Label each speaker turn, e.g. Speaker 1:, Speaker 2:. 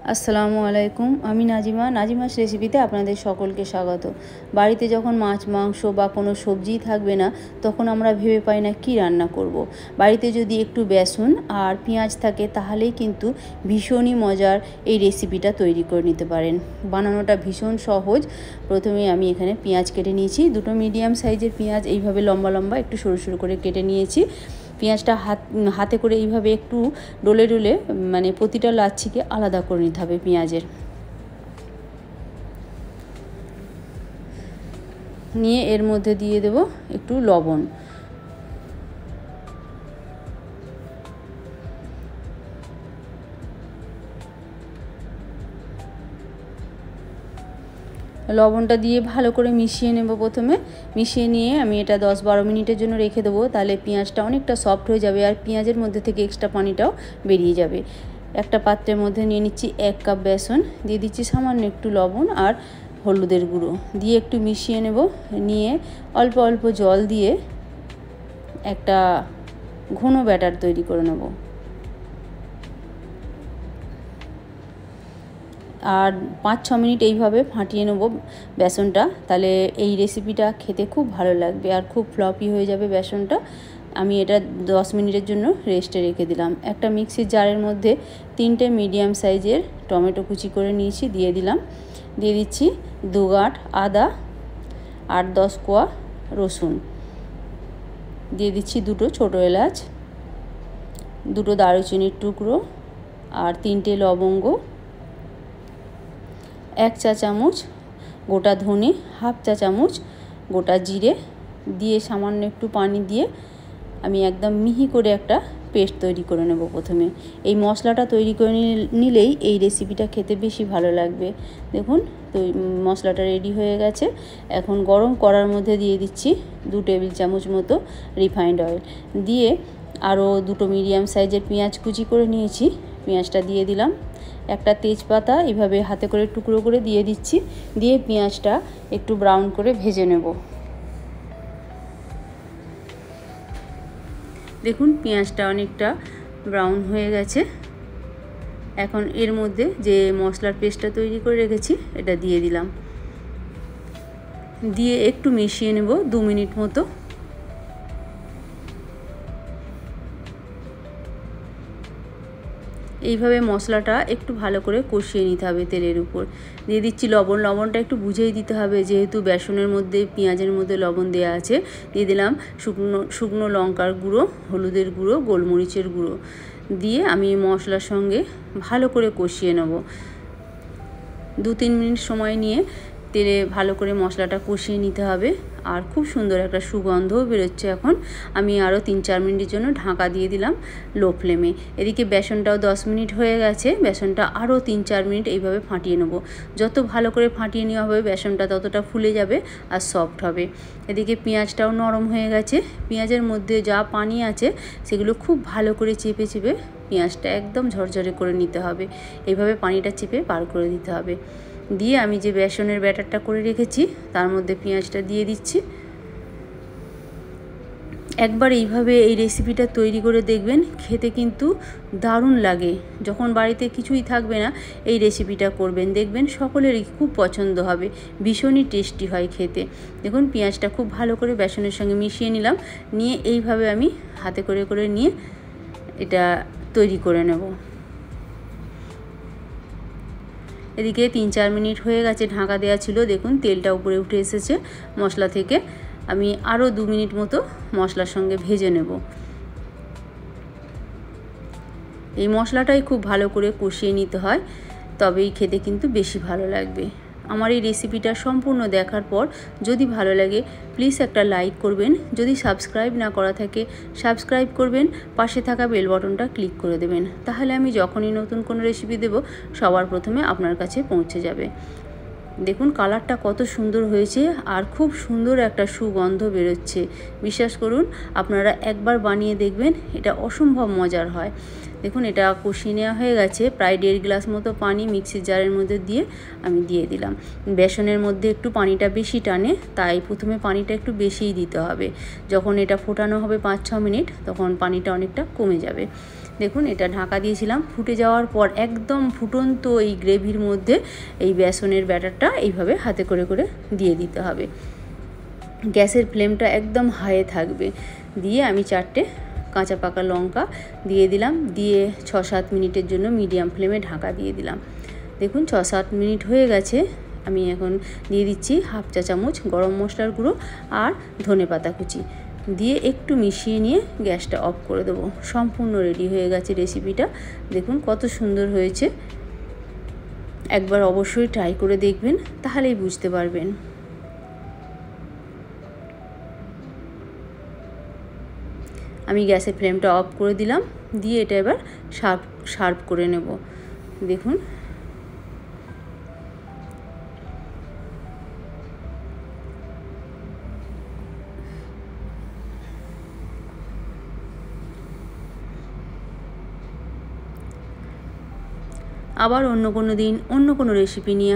Speaker 1: আসসালামু আলাইকুম। আমি নাজিমাস রেসিপিতে আপনাদের সকলকে স্বাগত। বাড়িতে যখন মাছ মাংস বা কোনো সবজি থাকবে না, তখন আমরা ভেবে পাই না কী রান্না করব। বাড়িতে যদি একটু বেসন আর পেঁয়াজ থাকে তাহলেই কিন্তু ভীষণই মজার এই রেসিপিটা তৈরি করে নিতে পারেন। বানানোটা ভীষণ সহজ। প্রথমে আমি এখানে পেঁয়াজ কেটে নিয়েছি, দুটো মিডিয়াম সাইজের পেঁয়াজ এইভাবে লম্বা লম্বা একটু সরু সরু করে কেটে নিয়েছি। পেঁয়াজটা হাতে করে এইভাবে একটু ডলে ডলে মানে প্রতিটা লাচ্ছিকে আলাদা করে নিতে হবে পেঁয়াজের। নিয়ে এর মধ্যে দিয়ে দেব একটু লবণ। লবণটা দিয়ে ভালো করে মিশিয়ে নেব। প্রথমে মিশিয়ে নিয়ে আমি এটা 10-12 মিনিটের জন্য রেখে দেবো। তাহলে পেঁয়াজটা অনেকটা সফট হয়ে যাবে আর পেঁয়াজের মধ্যে থেকে এক্সট্রা পানিটাও বেরিয়ে যাবে। একটা পাত্রের মধ্যে নিয়ে নিচ্ছি 1 কাপ বেসন, দিয়ে দিচ্ছি সামান্য একটু লবণ আর হলুদের গুঁড়ো দিয়ে একটু মিশিয়ে নেব। নিয়ে অল্প অল্প জল দিয়ে একটা ঘন ব্যাটার তৈরি করে নেব। আর 5-6 মিনিট এইভাবে ফাটিয়ে নেব বেসনটা। তাহলে এই রেসিপিটা খেতে খুব ভালো লাগবে আর খুব ফ্লপি হয়ে যাবে বেসনটা। আমি এটা 10 মিনিটের জন্য রেস্টে রেখে দিলাম। একটা মিক্সির জারের মধ্যে 3টে মিডিয়াম সাইজের টমেটো কুচি করে নিয়েছি, দিয়ে দিলাম। দিয়ে দিচ্ছি 2 গাঁট আদা, 8-10 কোয়া রসুন, দিয়ে দিচ্ছি 2টো ছোটো এলাচ, 2টো দারুচিনির টুকরো আর 3টে লবঙ্গ, 1 চা চামচ গোটা ধনে, 1/2 চা চামচ গোটা জিরে দিয়ে সামান্য একটু পানি দিয়ে আমি একদম মিহি করে একটা পেস্ট তৈরি করে নেব। প্রথমে এই মশলাটা তৈরি করে নিলেই এই রেসিপিটা খেতে বেশি ভালো লাগবে। দেখুন তো মশলাটা রেডি হয়ে গেছে। এখন গরম কড়ার মধ্যে দিয়ে দিচ্ছি 2 টেবিল চামচ মতো রিফাইন্ড অয়েল, দিয়ে আরও 2টো মিডিয়াম সাইজের পেঁয়াজ কুচি করে নিয়েছি, পেঁয়াজটা দিয়ে দিলাম। একটা তেজপাতা এভাবে হাতে করে টুকরো করে দিয়ে দিচ্ছি, দিয়ে পেঁয়াজটা একটু ব্রাউন করে ভেজে নেব। দেখুন পেঁয়াজটা অনেকটা ব্রাউন হয়ে গেছে। এখন এর মধ্যে যে মশলার পেস্টটা তৈরি করে রেখেছি এটা দিয়ে দিলাম, দিয়ে একটু মিশিয়ে নেব 2 মিনিট মতো। এইভাবে মশলাটা একটু ভালো করে কষিয়ে নিতে হবে তেলের উপর। দিয়ে দিচ্ছি লবণ, লবণটা একটু বুঝেই দিতে হবে যেহেতু বেসনের মধ্যে পেঁয়াজের মধ্যে লবণ দেওয়া আছে। দিয়ে দিলাম শুকনো লঙ্কার গুঁড়ো, হলুদের গুঁড়ো, গোলমরিচের গুঁড়ো দিয়ে আমি মশলার সঙ্গে ভালো করে কষিয়ে নেব। 2-3 মিনিট সময় নিয়ে তেলে ভালো করে মশলাটা কষিয়ে নিতে হবে। আর খুব সুন্দর একটা সুগন্ধও বেরোচ্ছে। এখন আমি আরও 3-4 মিনিটের জন্য ঢাকা দিয়ে দিলাম লো ফ্লেমে। এদিকে বেসনটাও 10 মিনিট হয়ে গেছে। বেসনটা আরও 3-4 মিনিট এইভাবে ফাটিয়ে নেব। যত ভালো করে ফাটিয়ে নেওয়া হবে বেসনটা ততটা ফুলে যাবে আর সফট হবে। এদিকে পেঁয়াজটাও নরম হয়ে গেছে। পেঁয়াজের মধ্যে যা পানি আছে সেগুলো খুব ভালো করে চেপে চেপে পেঁয়াজটা একদম ঝরঝরে করে নিতে হবে। এইভাবে পানিটা চেপে বার করে দিতে হবে। দিয়ে আমি যে বেসনের ব্যাটারটা করে রেখেছি তার মধ্যে পেঁয়াজটা দিয়ে দিচ্ছি। একবার এইভাবে এই রেসিপিটা তৈরি করে দেখবেন, খেতে কিন্তু দারুণ লাগে। যখন বাড়িতে কিছুই থাকবে না এই রেসিপিটা করবেন, দেখবেন সকলেরই খুব পছন্দ হবে, ভীষণই টেস্টি হয় খেতে। দেখুন পেঁয়াজটা খুব ভালো করে বেসনের সঙ্গে মিশিয়ে নিলাম, নিয়ে এইভাবে আমি হাতে করে করে নিয়ে এটা তৈরি করে নেব। এদিকে 3-4 মিনিট হয়ে গেছে, ঢাকা দেওয়া ছিল। দেখুন তেলটা উপরে উঠে এসেছে মশলা থেকে। আমি আরও 2 মিনিট মতো মশলার সঙ্গে ভেজে নেব। এই মশলাটাই খুব ভালো করে কষিয়ে নিতে হয়, তবেই খেতে কিন্তু বেশি ভালো লাগবে। আমার এই রেসিপিটা সম্পূর্ণ দেখার পর যদি ভালো লাগে প্লিজ একটা লাইক করবেন। যদি সাবস্ক্রাইব না করা থাকে সাবস্ক্রাইব করবেন, পাশে থাকা বেল বাটনটা ক্লিক করে দেবেন। তাহলে আমি যখনই নতুন কোনো রেসিপি দেব সবার প্রথমে আপনার কাছে পৌঁছে যাবে। দেখুন কালারটা কত সুন্দর হয়েছে আর খুব সুন্দর একটা সুগন্ধ বেরোচ্ছে। বিশ্বাস করুন আপনারা একবার বানিয়ে দেখবেন, এটা অসম্ভব মজার হয়। দেখুন এটা কষিয়ে নেওয়া হয়ে গেছে। প্রায় 1.5 গ্লাস মতো পানি মিক্সির জারের মধ্যে দিয়ে আমি দিয়ে দিলাম। বেসনের মধ্যে একটু পানিটা বেশি টানে, তাই প্রথমে পানিটা একটু বেশিই দিতে হবে। যখন এটা ফোটানো হবে 5-6 মিনিট তখন পানিটা অনেকটা কমে যাবে। দেখুন এটা ঢাকা দিয়েছিলাম, ফুটে যাওয়ার পর একদম ফুটন্ত এই গ্রেভির মধ্যে এই বেসনের ব্যাটারটা এইভাবে হাতে করে করে দিয়ে দিতে হবে। গ্যাসের ফ্লেমটা একদম হাইয়ে থাকবে। দিয়ে আমি 4টে কাঁচা পাকা লঙ্কা দিয়ে দিলাম, দিয়ে 6-7 মিনিটের জন্য মিডিয়াম ফ্লেমে ঢাকা দিয়ে দিলাম। দেখুন 6-7 মিনিট হয়ে গেছে। আমি এখন দিয়ে দিচ্ছি 1/2 চা চামচ গরম মশলার গুঁড়ো আর ধনেপাতা কুচি, দিয়ে একটু মিশিয়ে নিয়ে গ্যাসটা অফ করে দেবো। সম্পূর্ণ রেডি হয়ে গেছে রেসিপিটা। দেখুন কত সুন্দর হয়েছে। একবার অবশ্যই ট্রাই করে দেখবেন, তাহলেই বুঝতে পারবেন। আমি গ্যাসের ফ্লেমটা অফ করে দিলাম, দিয়ে এটা এবার সার্ভ করে নেব। দেখুন আবার অন্য কোনো দিন অন্য কোনো রেসিপি নিয়ে